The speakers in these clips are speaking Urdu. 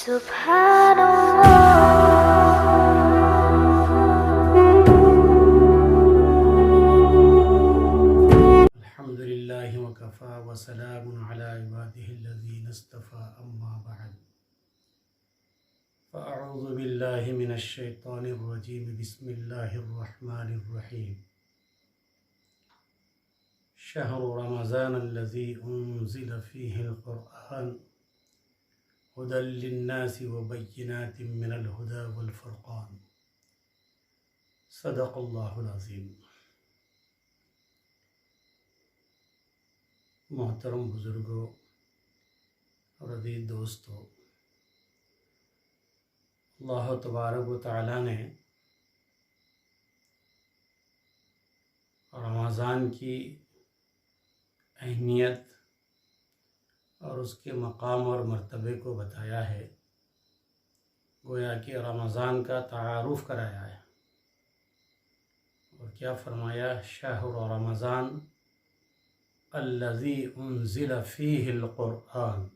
سبحان الحمد لله وكفى وسلام على عباده الذين اصطفى أما بعد فأعوذ بالله من الشيطان الرجيم بسم الله الرحمن الرحيم شهر رمضان الذي أنزل فيه القرآن هدى للناس وبينات من الهدى والفرقان صدق الله العظيم۔ محترم بزرگوں اور عزیز دوستوں، اللہ تبارک و تعالیٰ نے رمضان کی اہمیت اور اس کے مقام اور مرتبے کو بتایا ہے، گویا کہ رمضان کا تعارف کرایا ہے، اور کیا فرمایا؟ شہر رمضان الذی انزل فیہ القرآن،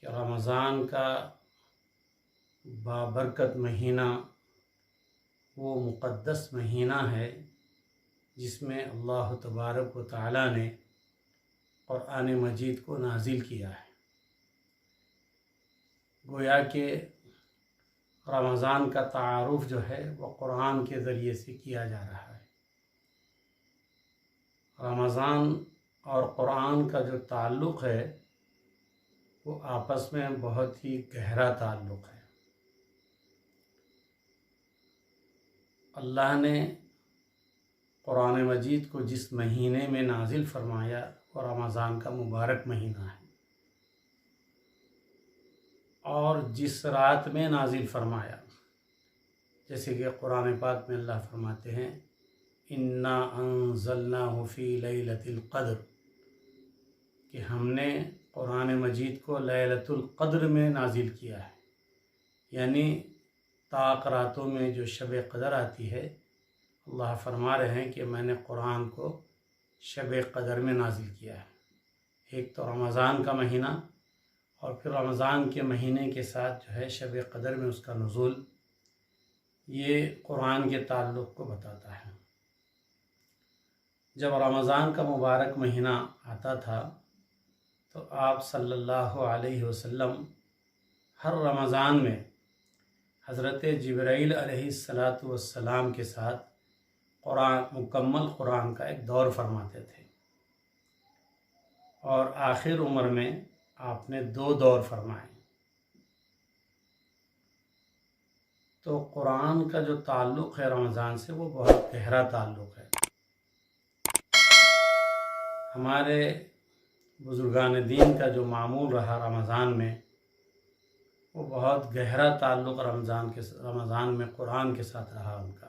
کہ رمضان کا بابرکت مہینہ وہ مقدس مہینہ ہے جس میں اللہ تبارک و تعالیٰ نے قرآن مجید کو نازل کیا ہے۔ گویا کہ رمضان کا تعارف جو ہے وہ قرآن کے ذریعے سے کیا جا رہا ہے۔ رمضان اور قرآن کا جو تعلق ہے وہ آپس میں بہت ہی گہرا تعلق ہے۔ اللہ نے قرآن مجید کو جس مہینے میں نازل فرمایا وہ رمضان کا مبارک مہینہ ہے، اور جس رات میں نازل فرمایا، جیسے کہ قرآن پاک میں اللہ فرماتے ہیں اِنَّا أَنزَلْنَاهُ فِي لَيْلَةِ الْقَدْرِ، کہ ہم نے قرآن مجید کو لیلۃ القدر میں نازل کیا ہے، یعنی طاق راتوں میں جو شب قدر آتی ہے، اللہ فرما رہے ہیں کہ میں نے قرآن کو شب قدر میں نازل کیا ہے۔ ایک تو رمضان کا مہینہ، اور پھر رمضان کے مہینے کے ساتھ جو ہے شب قدر میں اس کا نزول، یہ قرآن کے تعلق کو بتاتا ہے۔ جب رمضان کا مبارک مہینہ آتا تھا تو آپ صلی اللہ علیہ وسلم ہر رمضان میں حضرت جبرائیل علیہ السلام کے ساتھ مکمل قرآن کا ایک دور فرماتے تھے، اور آخر عمر میں آپ نے 2 دور فرمائے۔ تو قرآن کا جو تعلق ہے رمضان سے وہ بہت گہرا تعلق ہے۔ ہمارے بزرگان دین کا جو معمول رہا رمضان میں، وہ بہت گہرا تعلق رمضان میں قرآن کے ساتھ رہا ان کا۔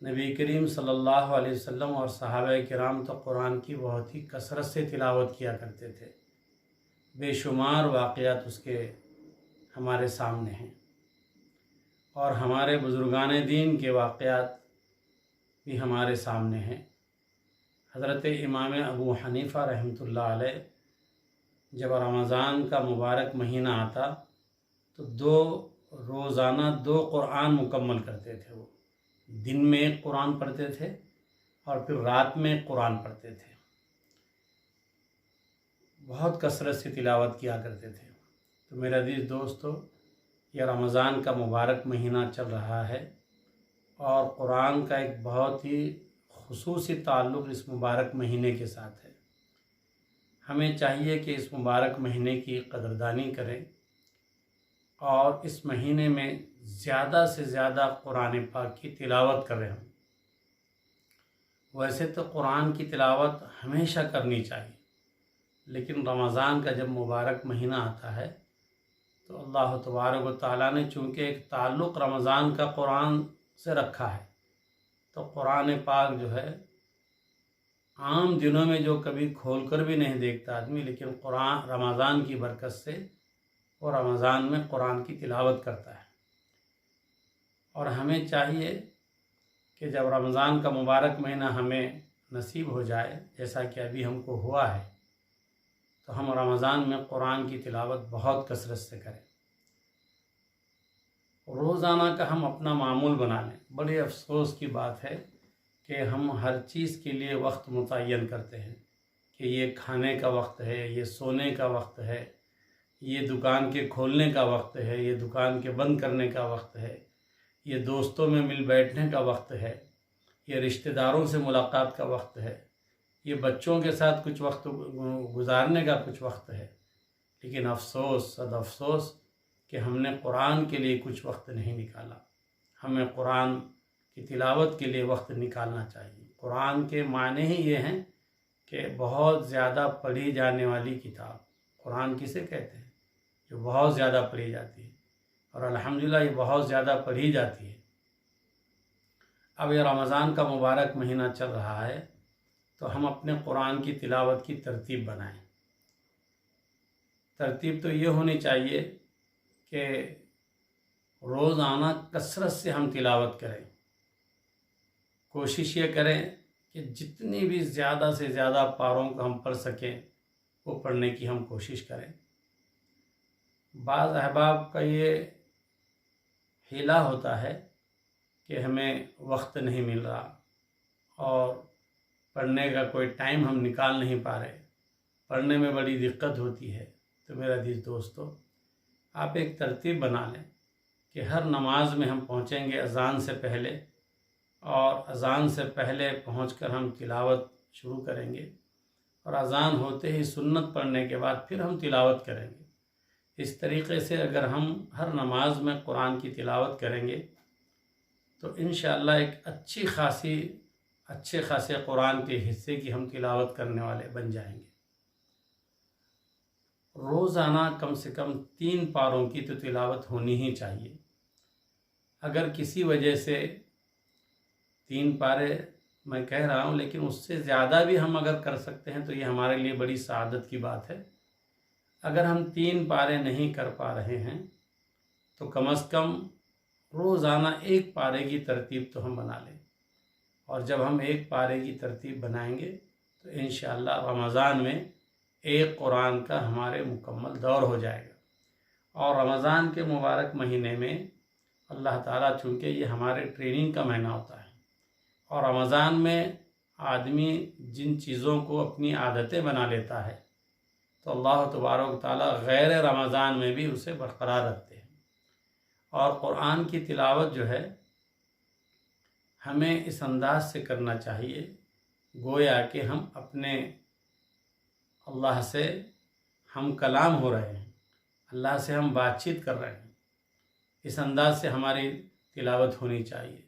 نبی کریم صلی اللہ علیہ وسلم اور صحابہ کرام تو قرآن کی بہت ہی کثرت سے تلاوت کیا کرتے تھے، بے شمار واقعات اس کے ہمارے سامنے ہیں، اور ہمارے بزرگان دین کے واقعات بھی ہمارے سامنے ہیں۔ حضرت امام ابو حنیفہ رحمۃ اللہ علیہ جب رمضان کا مبارک مہینہ آتا تو روزانہ 2 قرآن مکمل کرتے تھے۔ وہ دن میں 1 قرآن پڑھتے تھے اور پھر رات میں 1 قرآن پڑھتے تھے، بہت کثرت سے تلاوت کیا کرتے تھے۔ تو میرے عزیز دوستو، یہ رمضان کا مبارک مہینہ چل رہا ہے، اور قرآن کا ایک بہت ہی خصوصی تعلق اس مبارک مہینے کے ساتھ ہے۔ ہمیں چاہیے کہ اس مبارک مہینے کی قدردانی کریں، اور اس مہینے میں زیادہ سے زیادہ قرآن پاک کی تلاوت کریں۔ ویسے تو قرآن کی تلاوت ہمیشہ کرنی چاہیے، لیکن رمضان کا جب مبارک مہینہ آتا ہے تو اللہ تبارک و تعالیٰ نے چونکہ ایک تعلق رمضان کا قرآن سے رکھا ہے، تو قرآن پاک جو ہے عام دنوں میں جو کبھی کھول کر بھی نہیں دیکھتا آدمی، لیکن رمضان کی برکت سے وہ رمضان میں قرآن کی تلاوت کرتا ہے۔ اور ہمیں چاہیے کہ جب رمضان کا مبارک مہینہ ہمیں نصیب ہو جائے، جیسا کہ ابھی ہم کو ہوا ہے، تو ہم رمضان میں قرآن کی تلاوت بہت کثرت سے کریں، روزانہ کا ہم اپنا معمول بنا لیں۔ بڑے افسوس کی بات ہے کہ ہم ہر چیز کے لیے وقت متعین کرتے ہیں کہ یہ کھانے کا وقت ہے، یہ سونے کا وقت ہے، یہ دکان کے کھولنے کا وقت ہے، یہ دکان کے بند کرنے کا وقت ہے، یہ دوستوں میں مل بیٹھنے کا وقت ہے، یہ رشتہ داروں سے ملاقات کا وقت ہے، یہ بچوں کے ساتھ کچھ وقت گزارنے کا کچھ وقت ہے۔ لیکن افسوس، صد افسوس کہ ہم نے قرآن کے لیے کچھ وقت نہیں نکالا۔ ہمیں قرآن کی تلاوت کے لیے وقت نکالنا چاہیے۔ قرآن کے معنی ہی یہ ہیں کہ بہت زیادہ پڑھی جانے والی کتاب۔ قرآن کسے کہتے ہیں؟ جو بہت زیادہ پڑھی جاتی ہے، اور الحمدللہ یہ بہت زیادہ پڑھی جاتی ہے۔ اب یہ رمضان کا مبارک مہینہ چل رہا ہے تو ہم اپنے قرآن کی تلاوت کی ترتیب بنائیں۔ ترتیب تو یہ ہونی چاہیے کہ روزانہ کثرت سے ہم تلاوت کریں۔ کوشش یہ کریں کہ جتنی بھی زیادہ سے زیادہ پاروں کو ہم پڑھ سکیں وہ پڑھنے کی ہم کوشش کریں۔ بعض احباب کا یہ حیلہ ہوتا ہے کہ ہمیں وقت نہیں مل رہا اور پڑھنے کا کوئی ٹائم ہم نکال نہیں پا رہے، پڑھنے میں بڑی دقت ہوتی ہے۔ تو میرا عزیز دوستو، آپ ایک ترتیب بنا لیں کہ ہر نماز میں ہم پہنچیں گے اذان سے پہلے، اور اذان سے پہلے پہنچ کر ہم تلاوت شروع کریں گے، اور اذان ہوتے ہی سنت پڑھنے کے بعد پھر ہم تلاوت کریں گے۔ اس طریقے سے اگر ہم ہر نماز میں قرآن کی تلاوت کریں گے تو انشاءاللہ ایک اچھے خاصے قرآن کے حصے کی ہم تلاوت کرنے والے بن جائیں گے۔ روزانہ کم سے کم 3 پاروں کی تو تلاوت ہونی ہی چاہیے۔ اگر کسی وجہ سے 3 پارے میں کہہ رہا ہوں، لیکن اس سے زیادہ بھی ہم اگر کر سکتے ہیں تو یہ ہمارے لیے بڑی سعادت کی بات ہے۔ اگر ہم 3 پارے نہیں کر پا رہے ہیں تو کم از کم روزانہ 1 پارے کی ترتیب تو ہم بنا لیں، اور جب ہم 1 پارے کی ترتیب بنائیں گے تو انشاءاللہ رمضان میں 1 قرآن کا ہمارے مکمل دور ہو جائے گا۔ اور رمضان کے مبارک مہینے میں اللہ تعالیٰ، چونکہ یہ ہمارے ٹریننگ کا مہینہ ہوتا ہے، اور رمضان میں آدمی جن چیزوں کو اپنی عادتیں بنا لیتا ہے تو اللہ تبارک تعالیٰ غیر رمضان میں بھی اسے برقرار رکھتے ہیں۔ اور قرآن کی تلاوت جو ہے ہمیں اس انداز سے کرنا چاہیے گویا کہ ہم اپنے اللہ سے ہم کلام ہو رہے ہیں، اللہ سے ہم بات چیت کر رہے ہیں۔ اس انداز سے ہماری تلاوت ہونی چاہیے،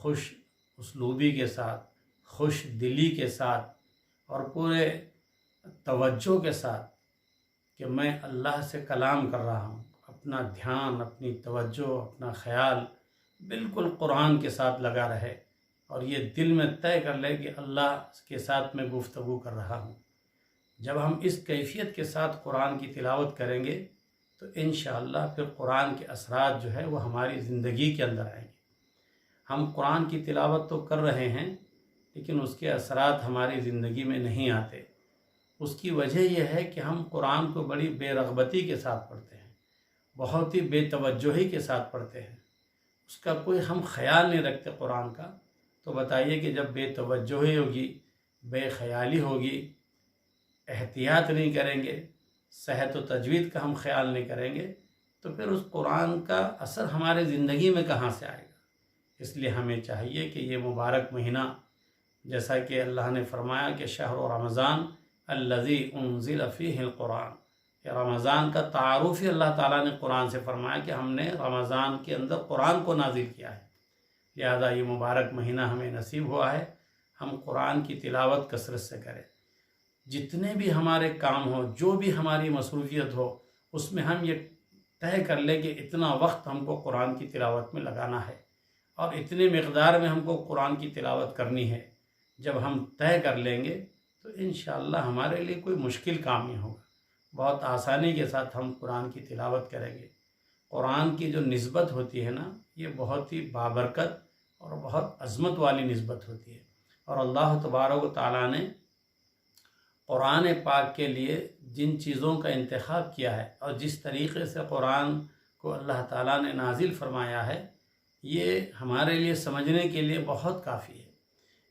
خوش اسلوبی کے ساتھ، خوش دلی کے ساتھ، اور پورے توجہ کے ساتھ کہ میں اللہ سے کلام کر رہا ہوں۔ اپنا دھیان، اپنی توجہ، اپنا خیال بالکل قرآن کے ساتھ لگا رہے، اور یہ دل میں طے کر لے کہ اللہ کے ساتھ میں گفتگو کر رہا ہوں۔ جب ہم اس کیفیت کے ساتھ قرآن کی تلاوت کریں گے تو انشاءاللہ پھر قرآن کے اثرات جو ہے وہ ہماری زندگی کے اندر آئیں گے۔ ہم قرآن کی تلاوت تو کر رہے ہیں لیکن اس کے اثرات ہماری زندگی میں نہیں آتے۔ اس کی وجہ یہ ہے کہ ہم قرآن کو بڑی بے رغبتی کے ساتھ پڑھتے ہیں، بہت ہی بے توجہی کے ساتھ پڑھتے ہیں، اس کا کوئی ہم خیال نہیں رکھتے قرآن کا۔ تو بتائیے کہ جب بے توجہی ہوگی، بے خیالی ہوگی، احتیاط نہیں کریں گے، صحت و تجوید کا ہم خیال نہیں کریں گے تو پھر اس قرآن کا اثر ہمارے زندگی میں کہاں سے آئے گا؟ اس لیے ہمیں چاہیے کہ یہ مبارک مہینہ، جیسا کہ اللہ نے فرمایا کہ شہر رمضان الذی انزل فیہ القرآن، کہ رمضان کا تعارف ہی اللہ تعالیٰ نے قرآن سے فرمایا کہ ہم نے رمضان کے اندر قرآن کو نازل کیا ہے، لہذا یہ مبارک مہینہ ہمیں نصیب ہوا ہے، ہم قرآن کی تلاوت کثرت سے کریں۔ جتنے بھی ہمارے کام ہو، جو بھی ہماری مصروفیت ہو، اس میں ہم یہ طے کر لیں کہ اتنا وقت ہم کو قرآن کی تلاوت میں لگانا ہے، اور اتنے مقدار میں ہم کو قرآن کی تلاوت کرنی ہے۔ جب ہم طے کر لیں گے تو انشاءاللہ ہمارے لیے کوئی مشکل کام نہیں ہوگا، بہت آسانی کے ساتھ ہم قرآن کی تلاوت کریں گے۔ قرآن کی جو نسبت ہوتی ہے نا، یہ بہت ہی بابرکت اور بہت عظمت والی نسبت ہوتی ہے، اور اللہ تبارک و تعالیٰ نے قرآن پاک کے لیے جن چیزوں کا انتخاب کیا ہے اور جس طریقے سے قرآن کو اللہ تعالیٰ نے نازل فرمایا ہے، یہ ہمارے لیے سمجھنے کے لیے بہت کافی ہے۔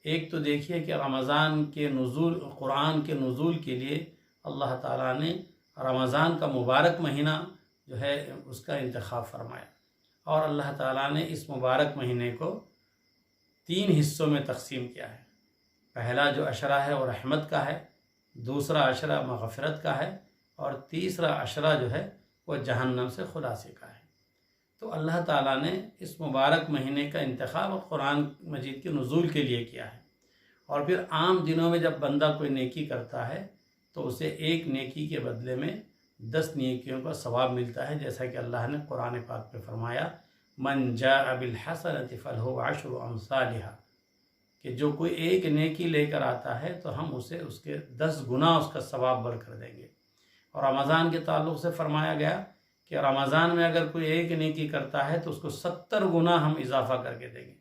ایک تو دیکھیے کہ رمضان کے نزول، قرآن کے نزول کے لیے اللہ تعالیٰ نے رمضان کا مبارک مہینہ جو ہے اس کا انتخاب فرمایا، اور اللہ تعالیٰ نے اس مبارک مہینے کو 3 حصوں میں تقسیم کیا ہے۔ پہلا جو عشرہ ہے وہ رحمت کا ہے، دوسرا عشرہ مغفرت کا ہے، اور تیسرا عشرہ جو ہے وہ جہنم سے خلاصی کا ہے۔ تو اللہ تعالیٰ نے اس مبارک مہینے کا انتخاب قرآن مجید کے نزول کے لیے کیا ہے، اور پھر عام دنوں میں جب بندہ کوئی نیکی کرتا ہے تو اسے ایک نیکی کے بدلے میں 10 نیکیوں کا ثواب ملتا ہے، جیسا کہ اللہ نے قرآن پاک میں فرمایا من جاء بالحسنۃ فلہ عشر امثالھا، کہ جو کوئی ایک نیکی لے کر آتا ہے تو ہم اسے اس کے 10 گنا اس کا ثواب بڑھ کر دیں گے۔ اور رمضان کے تعلق سے فرمایا گیا کہ رمضان میں اگر کوئی ایک نیکی کرتا ہے تو اس کو 70 گنا ہم اضافہ کر کے دیں گے۔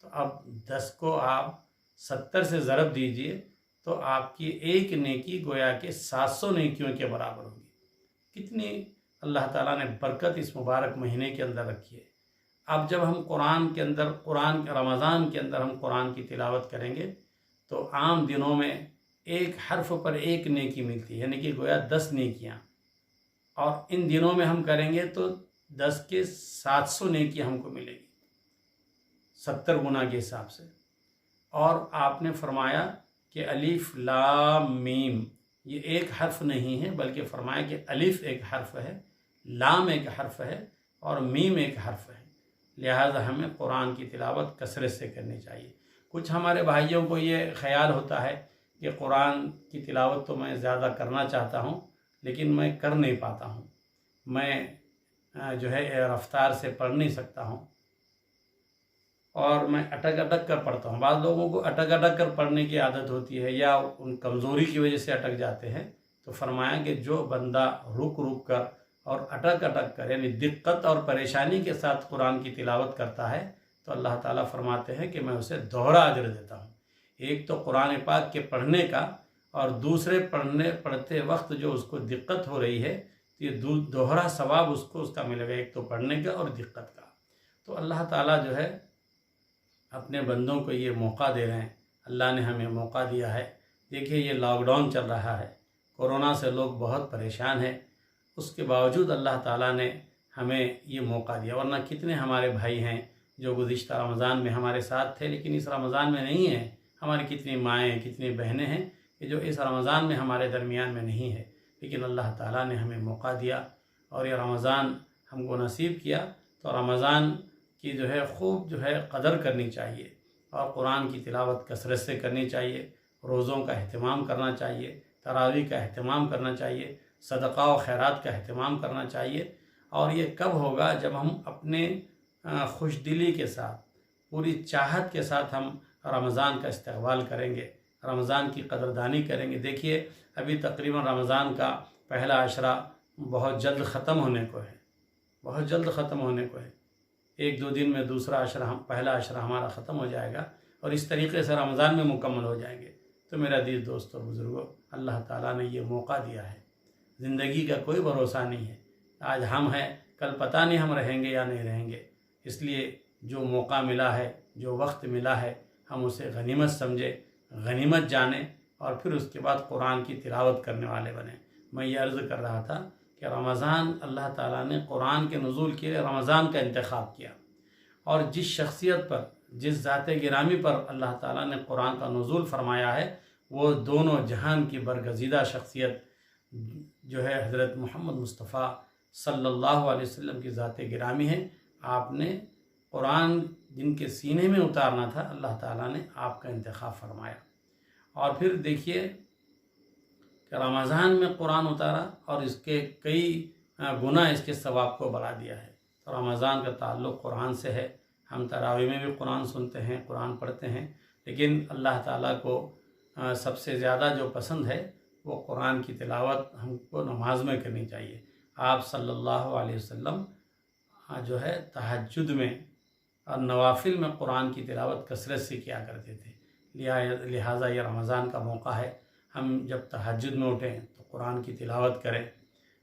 تو اب 10 کو آپ 70 سے ضرب دیجئے تو آپ کی ایک نیکی گویا کہ 700 نیکیوں کے برابر ہوگی۔ کتنی اللہ تعالیٰ نے برکت اس مبارک مہینے کے اندر رکھی ہے۔ اب جب ہم رمضان کے اندر ہم قرآن کی تلاوت کریں گے تو عام دنوں میں ایک حرف پر ایک نیکی ملتی ہے، یعنی کہ گویا 10 نیکیاں، اور ان دنوں میں ہم کریں گے تو 10 کے 700 نیکی ہم کو ملے گی 70 گنا کے حساب سے۔ اور آپ نے فرمایا کہ الف لام میم یہ ایک حرف نہیں ہے، بلکہ فرمایا کہ الف ایک حرف ہے، لام ایک حرف ہے، اور میم ایک حرف ہے۔ لہٰذا ہمیں قرآن کی تلاوت کثرت سے کرنی چاہیے۔ کچھ ہمارے بھائیوں کو یہ خیال ہوتا ہے کہ قرآن کی تلاوت تو میں زیادہ کرنا چاہتا ہوں لیکن میں کر نہیں پاتا ہوں، میں جو ہے رفتار سے پڑھ نہیں سکتا ہوں، اور میں اٹک اٹک کر پڑھتا ہوں۔ بعض لوگوں کو اٹک اٹک کر پڑھنے کی عادت ہوتی ہے یا ان کمزوری کی وجہ سے اٹک جاتے ہیں، تو فرمایا کہ جو بندہ رک رک کر اور اٹک اٹک کر یعنی دقت اور پریشانی کے ساتھ قرآن کی تلاوت کرتا ہے تو اللہ تعالیٰ فرماتے ہیں کہ میں اسے دوہرا اجر دیتا ہوں۔ ایک تو قرآن پاک کے پڑھنے کا، اور دوسرے پڑھتے وقت جو اس کو دقت ہو رہی ہے تو یہ دوہرا ثواب اس کا ملے گا، ایک تو پڑھنے کا اور دقت کا۔ تو اللہ تعالیٰ جو ہے اپنے بندوں کو یہ موقع دے رہے ہیں، اللہ نے ہمیں موقع دیا ہے۔ دیکھیے یہ لاک ڈاؤن چل رہا ہے، کورونا سے لوگ بہت پریشان ہیں، اس کے باوجود اللہ تعالیٰ نے ہمیں یہ موقع دیا، ورنہ کتنے ہمارے بھائی ہیں جو گزشتہ رمضان میں ہمارے ساتھ تھے لیکن اس رمضان میں نہیں ہیں، ہماری کتنی مائیں کتنی بہنیں ہیں کہ جو اس رمضان میں ہمارے درمیان میں نہیں ہے، لیکن اللہ تعالیٰ نے ہمیں موقع دیا اور یہ رمضان ہم کو نصیب کیا۔ تو رمضان کی جو ہے خوب جو ہے قدر کرنی چاہیے، اور قرآن کی تلاوت کثرت سے کرنی چاہیے، روزوں کا اہتمام کرنا چاہیے، تراویح کا اہتمام کرنا چاہیے، صدقہ و خیرات کا اہتمام کرنا چاہیے۔ اور یہ کب ہوگا؟ جب ہم اپنے خوش دلی کے ساتھ، پوری چاہت کے ساتھ ہم رمضان کا استقبال کریں گے، رمضان کی قدردانی کریں گے۔ دیکھیے ابھی تقریباً رمضان کا پہلا عشرہ بہت جلد ختم ہونے کو ہے، بہت جلد ختم ہونے کو ہے۔ 1-2 دن میں دوسرا عشرہ پہلا عشرہ ہمارا ختم ہو جائے گا، اور اس طریقے سے رمضان میں مکمل ہو جائیں گے۔ تو میرا عزیز دوستو بزرگوں، اللہ تعالیٰ نے یہ موقع دیا ہے، زندگی کا کوئی بھروسہ نہیں ہے، آج ہم ہیں کل پتہ نہیں ہم رہیں گے یا نہیں رہیں گے، اس لیے جو موقع ملا ہے، جو وقت ملا ہے، ہم اسے غنیمت سمجھیں، غنیمت جانیں، اور پھر اس کے بعد قرآن کی تلاوت کرنے والے بنیں۔ میں یہ عرض کر رہا تھا کہ رمضان اللہ تعالیٰ نے قرآن کے نزول کے لیے رمضان کا انتخاب کیا، اور جس شخصیت پر، جس ذات گرامی پر اللہ تعالیٰ نے قرآن کا نزول فرمایا ہے، وہ دونوں جہان کی برگزیدہ شخصیت جو ہے حضرت محمد مصطفیٰ صلی اللہ علیہ وسلم کی ذات گرامی ہے۔ آپ نے قرآن جن کے سینے میں اتارنا تھا، اللہ تعالیٰ نے آپ کا انتخاب فرمایا۔ اور پھر دیکھیے کہ رمضان میں قرآن اتارا اور اس کے کئی گنا اس کے ثواب کو بڑھا دیا ہے۔ تو رمضان کا تعلق قرآن سے ہے، ہم تراویح میں بھی قرآن سنتے ہیں، قرآن پڑھتے ہیں، لیکن اللہ تعالیٰ کو سب سے زیادہ جو پسند ہے وہ قرآن کی تلاوت ہم کو نماز میں کرنی چاہیے۔ آپ صلی اللہ علیہ وسلم جو ہے تہجد میں اور نوافل میں قرآن کی تلاوت کثرت سے کیا کرتے تھے۔ لہٰذا یہ رمضان کا موقع ہے، ہم جب تہجد میں اٹھیں تو قرآن کی تلاوت کریں۔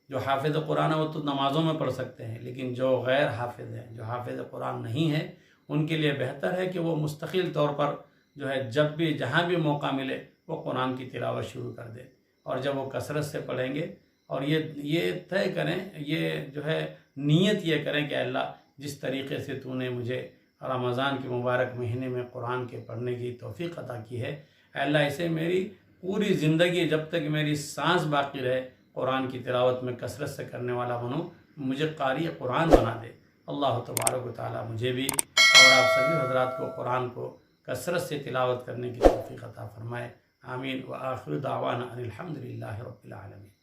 جو حافظ قرآن ہے وہ تو نمازوں میں پڑھ سکتے ہیں، لیکن جو غیر حافظ ہیں، جو حافظ قرآن نہیں ہے، ان کے لیے بہتر ہے کہ وہ مستقل طور پر جو ہے جب بھی جہاں بھی موقع ملے وہ قرآن کی تلاوت شروع کر دیں، اور جب وہ کثرت سے پڑھیں گے اور یہ طے کریں، یہ جو ہے نیت یہ کریں کہ اللہ جس طریقے سے تو نے مجھے رمضان کے مبارک مہینے میں قرآن کے پڑھنے کی توفیق عطا کی ہے، اے اللہ اسے میری پوری زندگی جب تک میری سانس باقی رہے قرآن کی تلاوت میں کثرت سے کرنے والا بنوں، مجھے قاری قرآن بنا دے۔ اللہ تبارک و تعالی مجھے بھی اور آپ سبھی حضرات کو قرآن کو کثرت سے تلاوت کرنے کی توفیق عطا فرمائے۔ آمین۔ وآخر دعوانا ان الحمد للہ رب العالمین۔